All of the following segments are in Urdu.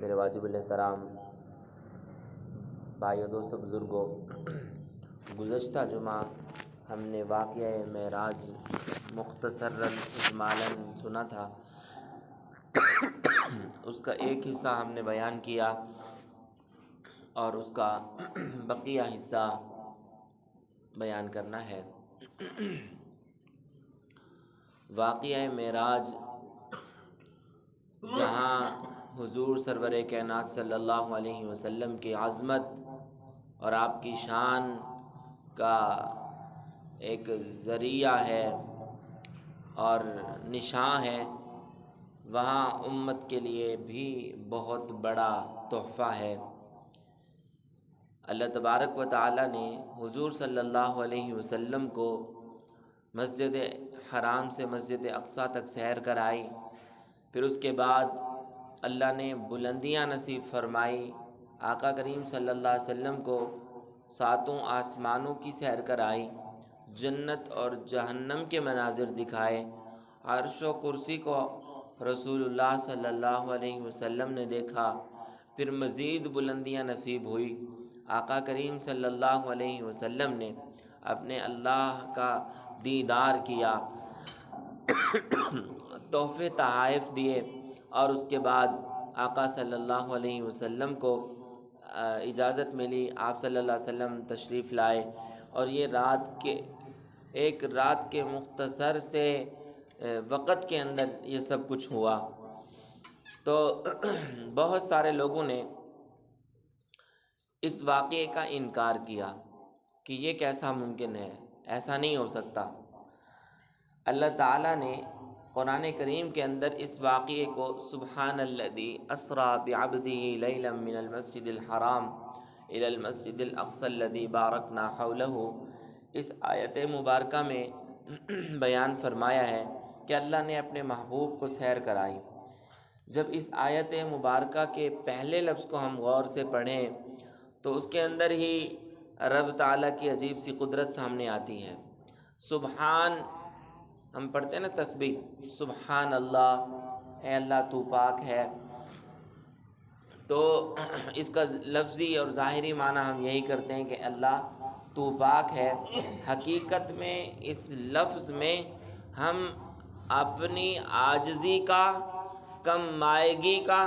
میرے واجب الاحترام بھائیو دوستو بزرگوں، گزشتہ جمعہ ہم نے واقعہ معراج مختصراً اجمالاً سنا تھا۔ اس کا ایک حصہ ہم نے بیان کیا اور اس کا بقیہ حصہ بیان کرنا ہے۔ واقعہ معراج جہاں حضور سرور کائنات صلی اللہ علیہ وسلم کی عظمت اور آپ کی شان کا ایک ذریعہ ہے اور نشان ہے، وہاں امت کے لیے بھی بہت بڑا تحفہ ہے۔ اللہ تبارک و تعالی نے حضور صلی اللہ علیہ وسلم کو مسجد حرام سے مسجد اقصیٰ تک سیر کرائی، پھر اس کے بعد اللہ نے بلندیاں نصیب فرمائی، آقا کریم صلی اللہ علیہ وسلم کو ساتوں آسمانوں کی سیر کرائی، جنت اور جہنم کے مناظر دکھائے، عرش و کرسی کو رسول اللہ صلی اللہ علیہ وسلم نے دیکھا، پھر مزید بلندیاں نصیب ہوئی، آقا کریم صلی اللہ علیہ وسلم نے اپنے اللہ کا دیدار کیا، تحفے تحائف دیے، اور اس کے بعد آقا صلی اللہ علیہ وسلم کو اجازت ملی، آپ صلی اللہ علیہ وسلم تشریف لائے، اور یہ ایک رات کے مختصر سے وقت کے اندر یہ سب کچھ ہوا۔ تو بہت سارے لوگوں نے اس واقعے کا انکار کیا کہ یہ کیسا ممکن ہے، ایسا نہیں ہو سکتا۔ اللہ تعالیٰ نے قرآن کریم کے اندر اس واقعے کو سبحان الذی اسری بعبدہ لیلا من المسجد الحرام الی المسجد الاقصی الذی بارکنا حولہ، اس آیت مبارکہ میں بیان فرمایا ہے کہ اللہ نے اپنے محبوب کو سیر کرائی۔ جب اس آیت مبارکہ کے پہلے لفظ کو ہم غور سے پڑھیں تو اس کے اندر ہی رب تعالیٰ کی عجیب سی قدرت سامنے آتی ہے۔ سبحان، ہم پڑھتے ہیں نا تسبیح، سبحان اللہ، اے اللہ تو پاک ہے، تو اس کا لفظی اور ظاہری معنی ہم یہی کرتے ہیں کہ اللہ تو پاک ہے۔ حقیقت میں اس لفظ میں ہم اپنی عاجزی کا، کم مائگی کا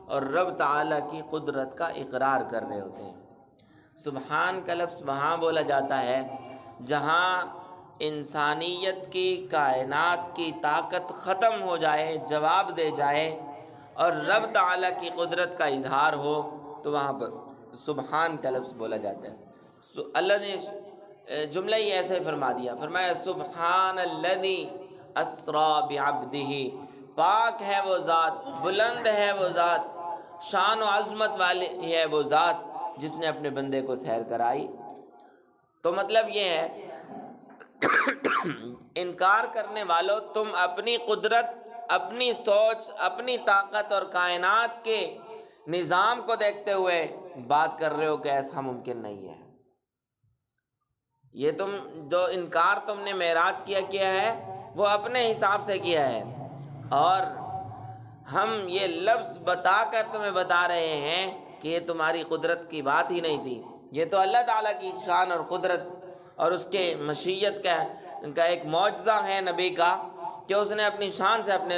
اور رب تعالیٰ کی قدرت کا اقرار کر رہے ہوتے ہیں۔ سبحان کا لفظ وہاں بولا جاتا ہے جہاں انسانیت کی، کائنات کی طاقت ختم ہو جائے، جواب دے جائے اور رب تعالیٰ کی قدرت کا اظہار ہو، تو وہاں پر سبحان کا لفظ بولا جاتا ہے۔ اللہ نے جملہ ہی ایسے فرما دیا، فرمایا سبحان الذی اسری بعبدہ، پاک ہے وہ ذات، بلند ہے وہ ذات، شان و عظمت والی ہے وہ ذات جس نے اپنے بندے کو سیر کرائی۔ تو مطلب یہ ہے انکار کرنے والوں، تم اپنی قدرت، اپنی سوچ، اپنی طاقت اور کائنات کے نظام کو دیکھتے ہوئے بات کر رہے ہو کہ ایسا ممکن نہیں ہے۔ یہ جو انکار تم نے معراج کیا ہے وہ اپنے حساب سے کیا ہے، اور ہم یہ لفظ بتا کر تمہیں بتا رہے ہیں کہ یہ تمہاری قدرت کی بات ہی نہیں تھی، یہ تو اللہ تعالیٰ کی شان اور قدرت اور اس کے مشیت کا ایک معجزہ ہے نبی کا، کہ اس نے اپنی شان سے اپنے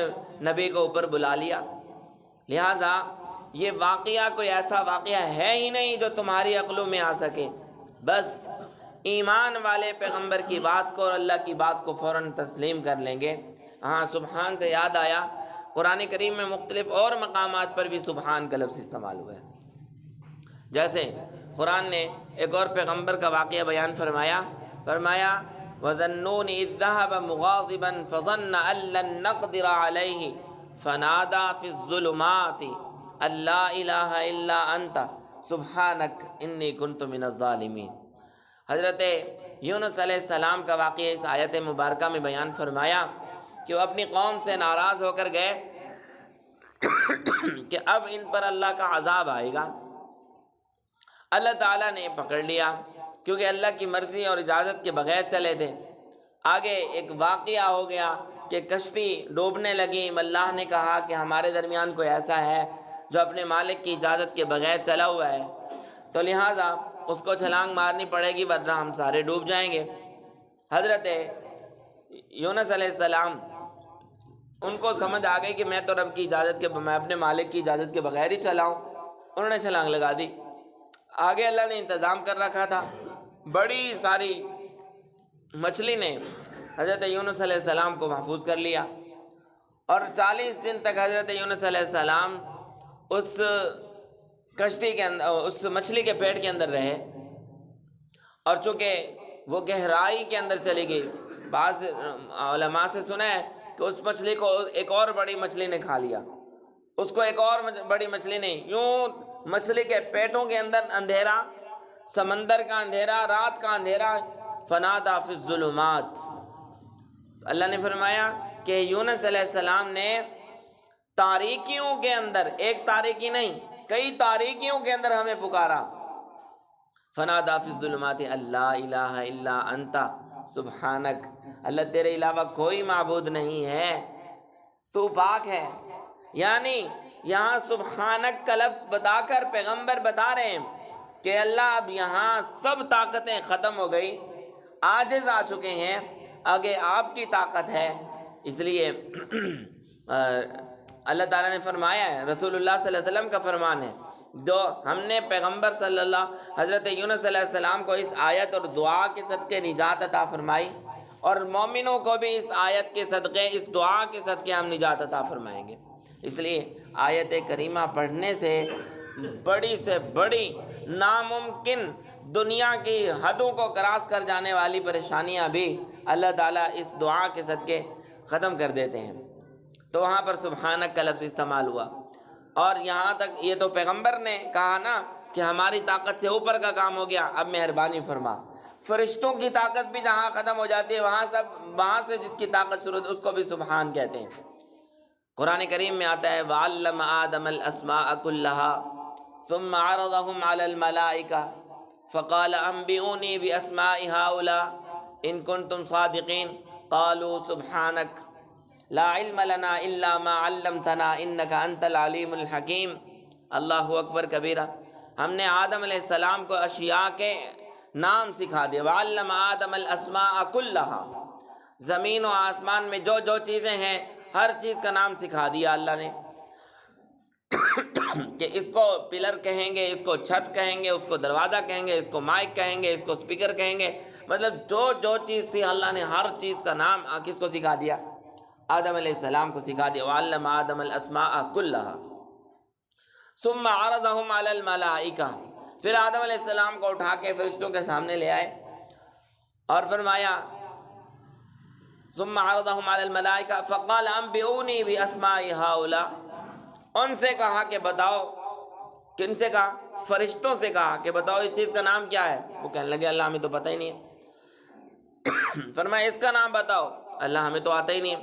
نبی کو اوپر بلا لیا۔ لہٰذا یہ واقعہ کوئی ایسا واقعہ ہے ہی نہیں جو تمہاری عقلوں میں آ سکے، بس ایمان والے پیغمبر کی بات کو اور اللہ کی بات کو فوراً تسلیم کر لیں گے۔ ہاں، سبحان سے یاد آیا، قرآن کریم میں مختلف اور مقامات پر بھی سبحان کا لفظ استعمال ہوا ہے۔ جیسے قرآن نے ایک اور پیغمبر کا واقعہ بیان فرمایا وَذَا النُّونِ إِذ ذَّهَبَ مُغَاضِبًا فَظَنَّ أَن لَّن نَّقْدِرَ عَلَيْهِ فَنَادَىٰ فِي الظُّلُمَاتِ أَن لَّا إِلَٰهَ إِلَّا أَنتَ سُبْحَانَكَ إِنِّي كُنتُ مِنَ الظَّالِمِينَ۔ حضرت یونس علیہ السلام کا واقعہ اس آیت مبارکہ میں بیان فرمایا کہ وہ اپنی قوم سے ناراض ہو کر گئے کہ اب ان پر اللہ کا عذاب آئے گا۔ اللہ تعالیٰ نے پکڑ لیا کیونکہ اللہ کی مرضی اور اجازت کے بغیر چلے تھے۔ آگے ایک واقعہ ہو گیا کہ کشتی ڈوبنے لگی، اللہ نے کہا کہ ہمارے درمیان کوئی ایسا ہے جو اپنے مالک کی اجازت کے بغیر چلا ہوا ہے، تو لہٰذا اس کو چھلانگ مارنی پڑے گی ورنہ ہم سارے ڈوب جائیں گے۔ حضرت یونس علیہ السلام ان کو سمجھ آ گئی کہ میں تو رب کی اجازت کے، میں اپنے مالک کی اجازت کے بغیر ہی چلا ہوں، انہوں نے چھلانگ لگا دی۔ آگے اللہ نے انتظام کر رکھا تھا، بڑی ساری مچھلی نے حضرت یونس علیہ السلام کو محفوظ کر لیا، اور 40 دن تک حضرت یونس علیہ السلام اس کشتی کے اندر، اس مچھلی کے پیٹ کے اندر رہے، اور چونکہ وہ گہرائی کے اندر چلی گئی، بعض علماء سے سنا ہے کہ اس مچھلی کو ایک اور بڑی مچھلی نے کھا لیا، اس کو ایک اور بڑی مچھلی نے، یوں مچھلی کے پیٹوں کے اندر اندھیرا، سمندر کا اندھیرا، رات کا اندھیرا، فنادا فی الظلمات۔ اللہ نے فرمایا کہ یونس علیہ السلام نے تاریکیوں کے اندر، ایک تاریکی نہیں کئی تاریکیوں کے اندر ہمیں پکارا، فنادا فی الظلمات اللہ الہ الا انت سبحانک، اللہ تیرے علاوہ کوئی معبود نہیں ہے، تو پاک ہے۔ یعنی یہاں سبحانک کا لفظ بتا کر پیغمبر بتا رہے ہیں کہ اللہ اب یہاں سب طاقتیں ختم ہو گئی، عاجز آ چکے ہیں، آگے آپ کی طاقت ہے۔ اس لیے اللہ تعالیٰ نے فرمایا ہے، رسول اللہ صلی اللہ علیہ وسلم کا فرمان ہے، جو ہم نے پیغمبر صلی اللہ حضرت یونس علیہ السلام کو اس آیت اور دعا کے صدقے نجات عطا فرمائی، اور مومنوں کو بھی اس آیت کے صدقے، اس دعا کے صدقے ہم نجات عطا فرمائیں گے۔ اس لیے آیت کریمہ پڑھنے سے بڑی ناممکن، دنیا کی حدوں کو کراس کر جانے والی پریشانیاں بھی اللہ تعالیٰ اس دعا کے صدقے ختم کر دیتے ہیں۔ تو وہاں پر سبحانک کا لفظ استعمال ہوا، اور یہاں تک یہ تو پیغمبر نے کہا نا کہ ہماری طاقت سے اوپر کا کام ہو گیا، اب مہربانی فرما۔ فرشتوں کی طاقت بھی جہاں ختم ہو جاتی ہے، وہاں سے جس کی طاقت شروع، اس کو بھی سبحان کہتے ہیں۔ قرآن کریم میں آتا ہے وَعَلَّمَ آدَمَ الْأَسْمَاءَ كُلَّهَا ثُمَّ عَرَضَهُمْ عَلَى الْمَلَائِكَةِ فَقَالَ أَنبِئُونِي بِأَسْمَاءِ هَؤُلَاءِ إِن كُنتُمْ صَادِقِينَ قَالُوا سُبْحَانَكَ لَا عِلْمَ لَنَا إِلَّا مَا عَلَّمْتَنَا إِنَّكَ أَنْتَ الْعَلِيمُ الْحَكِيمُ۔ اللہ اکبر کبیرہ، ہم نے آدم علیہ السلام کو اشیاء کے نام سکھا دیا۔ وَعَلَّمَ آدَمَ الْأَسْمَاءَ كُلَّهَا، زمین و آسمان میں جو جو چیزیں ہیں ہر چیز کا نام سکھا دیا اللہ نے، کہ اس کو پلر کہیں گے، اس کو چھت کہیں گے، اس کو دروازہ کہیں گے، اس کو مائک کہیں گے، اس کو سپیکر کہیں گے، مطلب جو جو چیز تھی اللہ نے ہر چیز کا نام کس کو سکھا دیا؟ آدم علیہ السلام کو سکھا دیا۔ وَعَلَّمَ آدَمَ الْأَسْمَاءَ كُلَّهَا ثُمَّ عَرَضَهُمْ عَلَى الْمَلَائِكَةِ، پھر آدم علیہ السلام کو اٹھا کے فرشتوں کے سامنے لے آئے اور فرمایا ثُمَّ عَرَضَهُمْ عَلَى الْمَلَائِكَةِ فَقَالَ أَنبِئُونِي بِأَسْمَاءِ هَؤُلَاءِ، ان سے کہا کہ بتاؤ، کن سے کہا؟ فرشتوں سے کہا کہ بتاؤ اس چیز کا نام کیا ہے؟ وہ کہنے لگے اللہ ہمیں تو پتہ ہی نہیں ہے۔ فرمایا اس کا نام بتاؤ، اللہ ہمیں تو آتا ہی نہیں ہے۔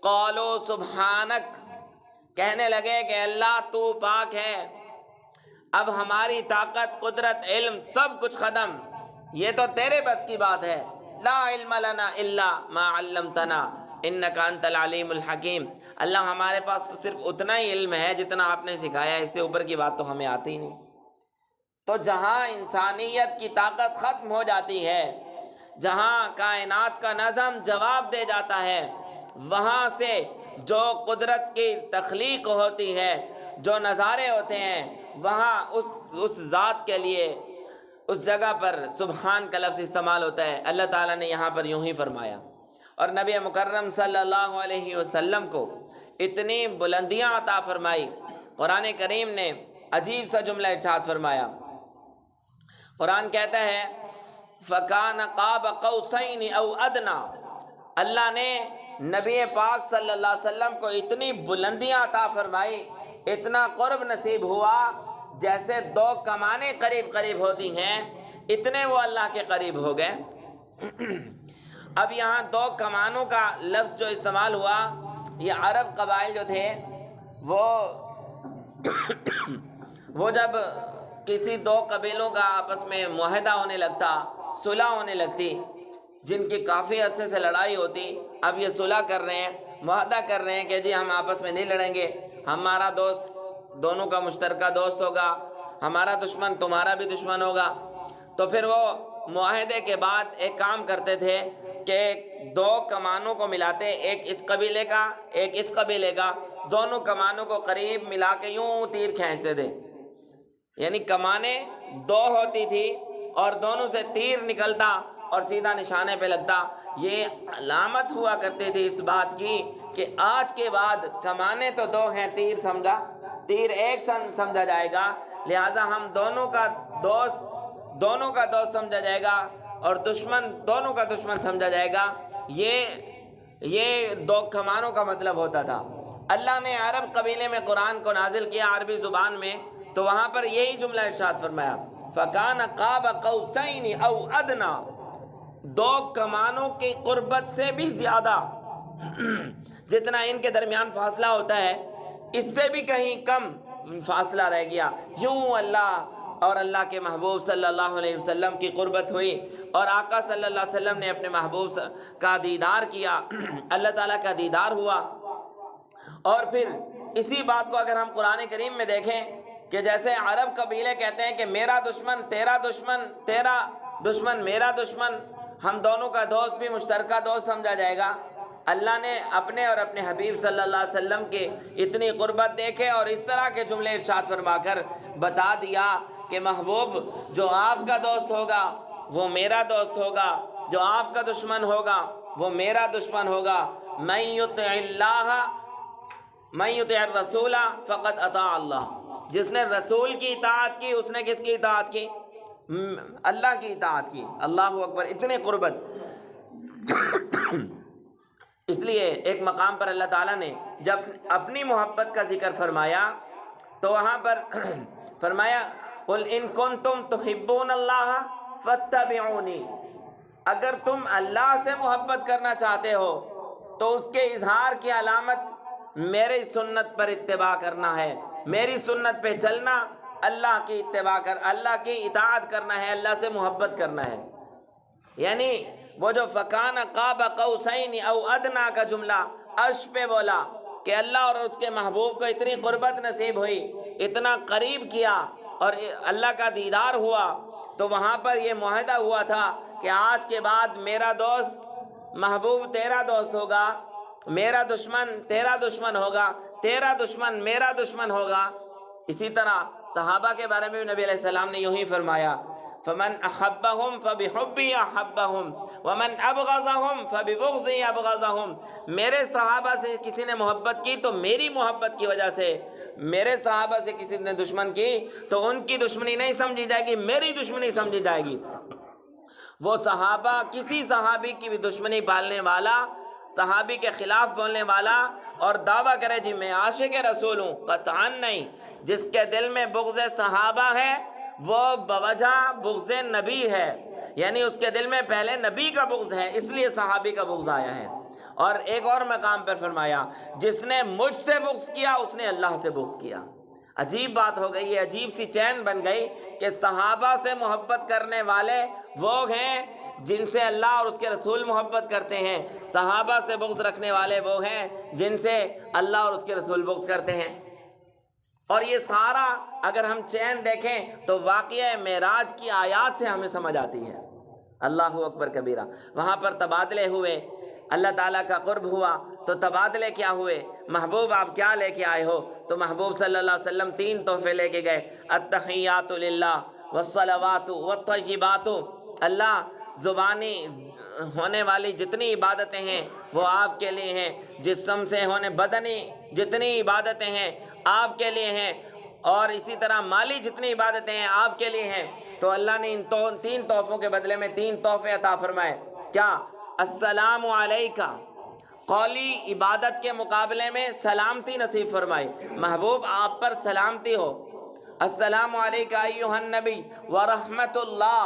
قَالُوا سُبْحَانَكَ، کہنے لگے کہ اللہ تو پاک ہے، اب ہماری طاقت، قدرت، علم سب کچھ ختم، یہ تو تیرے بس کی بات ہے۔ لا علم لنا الا ما علمتنا انک انت العلیم الحکیم، اللہ ہمارے پاس تو صرف اتنا ہی علم ہے جتنا آپ نے سکھایا، اس سے اوپر کی بات تو ہمیں آتی ہی نہیں۔ تو جہاں انسانیت کی طاقت ختم ہو جاتی ہے، جہاں کائنات کا نظم جواب دے جاتا ہے، وہاں سے جو قدرت کی تخلیق ہوتی ہے، جو نظارے ہوتے ہیں، وہاں اس ذات کے لیے اس جگہ پر سبحان کا لفظ استعمال ہوتا ہے۔ اللہ تعالیٰ نے یہاں پر یوں ہی فرمایا، اور نبی مکرم صلی اللہ علیہ وسلم کو اتنی بلندیاں عطا فرمائی۔ قرآن کریم نے عجیب سا جملہ ارشاد فرمایا، قرآن کہتا ہے فَكَانَ قَابَ قَوْسَيْنِ أَوْ أَدْنَىٰ، اللہ نے نبی پاک صلی اللہ علیہ وسلم کو اتنی بلندیاں عطا فرمائی، اتنا قرب نصیب ہوا جیسے دو کمانیں قریب قریب ہوتی ہیں، اتنے وہ اللہ کے قریب ہو گئے۔ اب یہاں دو کمانوں کا لفظ جو استعمال ہوا، یہ عرب قبائل جو تھے وہ جب کسی دو قبیلوں کا آپس میں معاہدہ ہونے لگتا، صلح ہونے لگتی، جن کی کافی عرصے سے لڑائی ہوتی، اب یہ صلح کر رہے ہیں، معاہدہ کر رہے ہیں کہ جی ہم آپس میں نہیں لڑیں گے، ہمارا دونوں کا مشترکہ دوست ہوگا، ہمارا دشمن تمہارا بھی دشمن ہوگا۔ تو پھر وہ معاہدے کے بعد ایک کام کرتے تھے کہ دو کمانوں کو ملاتے، ایک اس قبیلے کا ایک اس قبیلے کا، دونوں کمانوں کو قریب ملا کے یوں تیر کھینچتے تھے، یعنی کمانیں دو ہوتی تھی اور دونوں سے تیر نکلتا اور سیدھا نشانے پہ لگتا۔ یہ علامت ہوا کرتی تھی اس بات کی کہ آج کے بعد کمانیں تو دو ہیں، تیر ایک سمجھا جائے گا، لہٰذا ہم دونوں کا دوست سمجھا جائے گا اور دونوں کا دشمن سمجھا جائے گا۔ یہ دو کمانوں کا مطلب ہوتا تھا۔ اللہ نے عرب قبیلے میں قرآن کو نازل کیا عربی زبان میں، تو وہاں پر یہی جملہ ارشاد فرمایا، فَكَانَ قَابَ قَوْسَيْنِ أَوْ أَدْنَىٰ، دو کمانوں کی قربت سے بھی زیادہ، جتنا ان کے درمیان فاصلہ ہوتا ہے اس سے بھی کہیں کم فاصلہ رہ گیا۔ یوں اللہ اور اللہ کے محبوب صلی اللہ علیہ وسلم کی قربت ہوئی اور آقا صلی اللہ علیہ وسلم نے اپنے محبوب کا دیدار کیا، اللہ تعالیٰ کا دیدار ہوا۔ اور پھر اسی بات کو اگر ہم قرآن کریم میں دیکھیں کہ جیسے عرب قبیلے کہتے ہیں کہ میرا دشمن تیرا دشمن، تیرا دشمن میرا دشمن، ہم دونوں کا دوست بھی مشترکہ دوست سمجھا جائے گا۔ اللہ نے اپنے اور اپنے حبیب صلی اللہ علیہ وسلم کے اتنی قربت دیکھے اور اس طرح کے جملے ارشاد فرما کر بتا دیا کہ محبوب جو آپ کا دوست ہوگا وہ میرا دوست ہوگا، جو آپ کا دشمن ہوگا وہ میرا دشمن ہوگا۔ من یطع الرسول فقد اطاع اللہ، جس نے رسول کی اطاعت کی اس نے کس کی اطاعت کی؟ اللہ کی اطاعت کی۔ اللہ اکبر، اتنی قربت۔ اس لیے ایک مقام پر اللہ تعالیٰ نے جب اپنی محبت کا ذکر فرمایا تو وہاں پر فرمایا قل ان کنتم تحبون اللہ فاتبعونی، اگر تم اللہ سے محبت کرنا چاہتے ہو تو اس کے اظہار کی علامت میری سنت پر اتباع کرنا ہے، میری سنت پہ چلنا، اللہ کی اتباع اللہ کی اطاعت کرنا ہے، اللہ سے محبت کرنا ہے۔ یعنی وہ جو فَكَانَ قَابَ قَوْسَيْنِ أَوْ أَدْنَىٰ کا جملہ عرش پہ بولا کہ اللہ اور اس کے محبوب کو اتنی قربت نصیب ہوئی، اتنا قریب کیا اور اللہ کا دیدار ہوا، تو وہاں پر یہ معاہدہ ہوا تھا کہ آج کے بعد میرا دوست محبوب تیرا دوست ہوگا، میرا دشمن تیرا دشمن ہوگا، تیرا دشمن میرا دشمن ہوگا۔ اسی طرح صحابہ کے بارے میں بھی نبی علیہ السلام نے یوں ہی فرمایا، فَمَنْ أَحَبَّهُمْ فَبِحُبِّي أَحَبَّهُمْ وَمَنْ أَبْغَضَهُمْ فَبِبُغْضِي أَبْغَضَهُمْ، میرے صحابہ سے کسی نے محبت کی تو میری محبت کی وجہ سے، میرے صحابہ سے کسی نے دشمن کی تو ان کی دشمنی نہیں سمجھی جائے گی، میری دشمنی سمجھی جائے گی۔ وہ صحابہ کسی صحابی کی بھی دشمنی پالنے والا، صحابی کے خلاف بولنے والا اور دعویٰ کرے جی میں عاشق رسول ہوں، قطعاً نہیں۔ جس کے دل میں بغض صحابہ ہے وہ بوجہ بغض نبی ہے، یعنی اس کے دل میں پہلے نبی کا بغض ہے، اس لیے صحابی کا بغض آیا ہے۔ اور ایک اور مقام پر فرمایا جس نے مجھ سے بغض کیا اس نے اللہ سے بغض کیا۔ عجیب بات ہو گئی، یہ عجیب سی چین بن گئی کہ صحابہ سے محبت کرنے والے وہ ہیں جن سے اللہ اور اس کے رسول محبت کرتے ہیں، صحابہ سے بغض رکھنے والے وہ ہیں جن سے اللہ اور اس کے رسول بغض کرتے ہیں۔ اور یہ سارا اگر ہم چین دیکھیں تو واقعہ معراج کی آیات سے ہمیں سمجھ آتی ہے۔ اللہ اکبر کبیرہ۔ وہاں پر تبادلے ہوئے، اللہ تعالیٰ کا قرب ہوا تو تبادلے کیا ہوئے؟ محبوب آپ کیا لے کے آئے ہو؟ تو محبوب صلی اللہ علیہ وسلم 3 تحفے لے کے گئے، التحیات للہ والصلوات والطیبات، اللہ زبانی ہونے والی جتنی عبادتیں ہیں وہ آپ کے لیے ہیں، جسم سے ہونے بدنی جتنی عبادتیں ہیں آپ کے لیے ہیں، اور اسی طرح مالی جتنی عبادتیں ہیں آپ کے لیے ہیں۔ تو اللہ نے ان 3 تحفوں کے بدلے میں 3 تحفے عطا فرمائے۔ کیا؟ السلام علیکہ، قولی عبادت کے مقابلے میں سلامتی نصیب فرمائی، محبوب آپ پر سلامتی ہو۔ السلام علیکہ ایھا النبی ورحمت اللہ،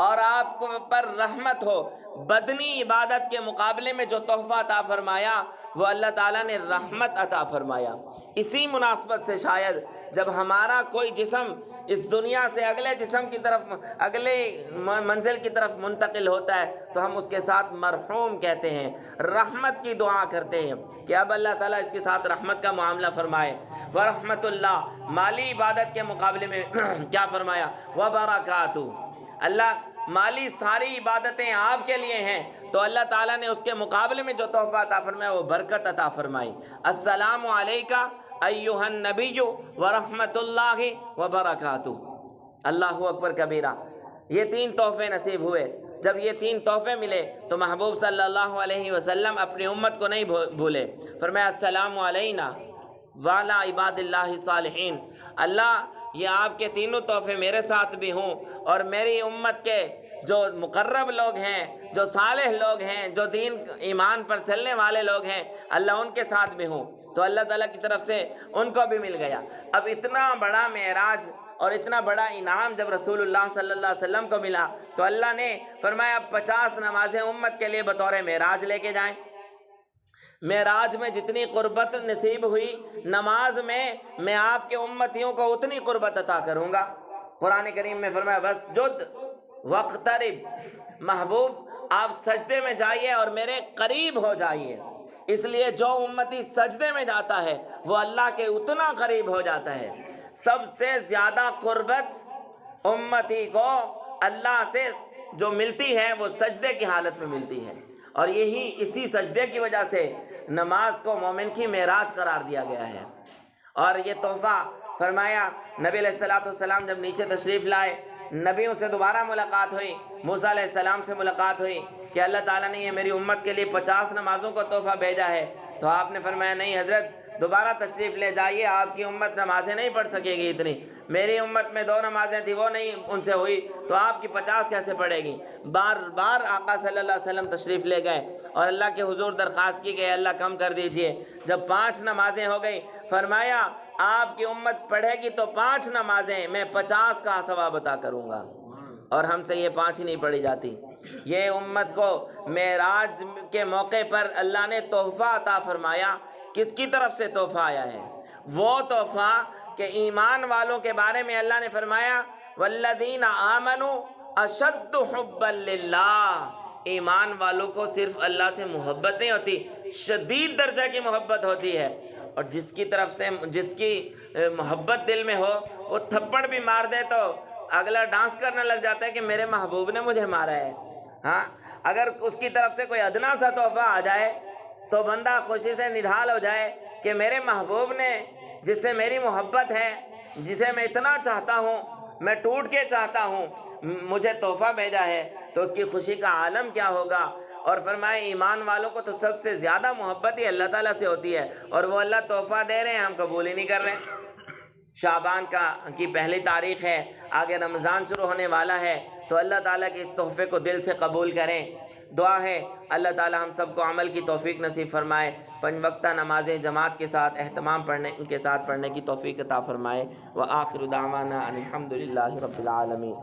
اور آپ کو پر رحمت ہو۔ بدنی عبادت کے مقابلے میں جو تحفہ عطا فرمایا وہ اللہ تعالیٰ نے رحمت عطا فرمایا۔ اسی مناسبت سے شاید جب ہمارا کوئی جسم اس دنیا سے اگلے جسم کی طرف، اگلے منزل کی طرف منتقل ہوتا ہے تو ہم اس کے ساتھ مرحوم کہتے ہیں، رحمت کی دعا کرتے ہیں کہ اب اللہ تعالیٰ اس کے ساتھ رحمت کا معاملہ فرمائے۔ ورحمت اللہ، مالی عبادت کے مقابلے میں کیا فرمایا؟ وبرکاتہ، اللہ مالی ساری عبادتیں آپ کے لیے ہیں، تو اللہ تعالیٰ نے اس کے مقابلے میں جو تحفہ عطا فرمایا وہ برکت عطا فرمائی۔ السلام علیکہ ایھا النبی ورحمت اللہ وبرکاتہ۔ اللہ اکبر کبیرہ۔ یہ 3 تحفے نصیب ہوئے۔ جب یہ 3 تحفے ملے تو محبوب صلی اللہ علیہ وسلم اپنی امت کو نہیں بھولے، فرمایا السلام علینا وعلی عباد اللہ الصالحین۔ اللہ یہ آپ کے تینوں تحفے میرے ساتھ بھی ہوں، اور میری امت کے جو مقرب لوگ ہیں، جو صالح لوگ ہیں، جو دین ایمان پر چلنے والے لوگ ہیں، اللہ ان کے ساتھ بھی ہوں۔ تو اللہ تعالیٰ کی طرف سے ان کو بھی مل گیا۔ اب اتنا بڑا معراج اور اتنا بڑا انعام جب رسول اللہ صلی اللہ علیہ وسلم کو ملا تو اللہ نے فرمایا 50 نمازیں امت کے لیے بطور معراج لے کے جائیں۔ معراج میں جتنی قربت نصیب ہوئی، نماز میں آپ کے امتیوں کو اتنی قربت عطا کروں گا۔ قرآن کریم میں فرمایا واسجد واقترب، محبوب آپ سجدے میں جائیے اور میرے قریب ہو جائیے۔ اس لیے جو امتی سجدے میں جاتا ہے وہ اللہ کے اتنا قریب ہو جاتا ہے۔ سب سے زیادہ قربت امتی کو اللہ سے جو ملتی ہے وہ سجدے کی حالت میں ملتی ہے، اور اسی سجدے کی وجہ سے نماز کو مومن کی معراج قرار دیا گیا ہے۔ اور یہ تحفہ فرمایا نبی علیہ السلام جب نیچے تشریف لائے، نبیوں سے دوبارہ ملاقات ہوئی، موسیٰ علیہ السلام سے ملاقات ہوئی کہ اللہ تعالیٰ نے یہ میری امت کے لیے 50 نمازوں کو تحفہ بھیجا ہے، تو آپ نے فرمایا نہیں حضرت، دوبارہ تشریف لے جائیے، آپ کی امت نمازیں نہیں پڑھ سکے گی اتنی، میری امت میں 2 نمازیں تھیں وہ نہیں ان سے ہوئی، تو آپ کی 50 کیسے پڑھے گی؟ بار بار آقا صلی اللہ علیہ وسلم تشریف لے گئے اور اللہ کے حضور درخواست کی کہ اللہ کم کر دیجئے۔ جب 5 نمازیں ہو گئی فرمایا آپ کی امت پڑھے گی تو 5 نمازیں میں 50 کا ثواب عطا کروں گا، اور ہم سے یہ 5 ہی نہیں پڑھی جاتی۔ یہ امت کو معراج کے موقع پر اللہ نے تحفہ عطا فرمایا۔ کس کی طرف سے تحفہ آیا ہے؟ وہ تحفہ کہ ایمان والوں کے بارے میں اللہ نے فرمایا والذین آمنوا اشد حبا للہ، ایمان والوں کو صرف اللہ سے محبت نہیں ہوتی، شدید درجہ کی محبت ہوتی ہے، اور جس کی محبت دل میں ہو وہ تھپڑ بھی مار دے تو اگلا ڈانس کرنے لگ جاتا ہے کہ میرے محبوب نے مجھے مارا ہے۔ ہاں، اگر اس کی طرف سے کوئی ادنا سا تحفہ آ جائے تو بندہ خوشی سے نڈھال ہو جائے کہ میرے محبوب نے، جس سے میری محبت ہے، جسے میں اتنا چاہتا ہوں، میں ٹوٹ کے چاہتا ہوں، مجھے تحفہ بھیجا ہے، تو اس کی خوشی کا عالم کیا ہوگا۔ اور فرمائے ایمان والوں کو تو سب سے زیادہ محبت ہی اللہ تعالیٰ سے ہوتی ہے، اور وہ اللہ تحفہ دے رہے ہیں، ہم قبول ہی نہیں کر رہے۔ شعبان کی پہلی تاریخ ہے، آگے رمضان شروع ہونے والا ہے، تو اللہ تعالیٰ کے اس تحفے کو دل سے قبول کریں۔ دعا ہے اللہ تعالیٰ ہم سب کو عمل کی توفیق نصیب فرمائے، 5 وقتہ نمازیں جماعت کے ساتھ اہتمام کے ساتھ پڑھنے کی توفیق عطا فرمائے۔ وآخر دعوانا ان الحمد للہ رب العالمین۔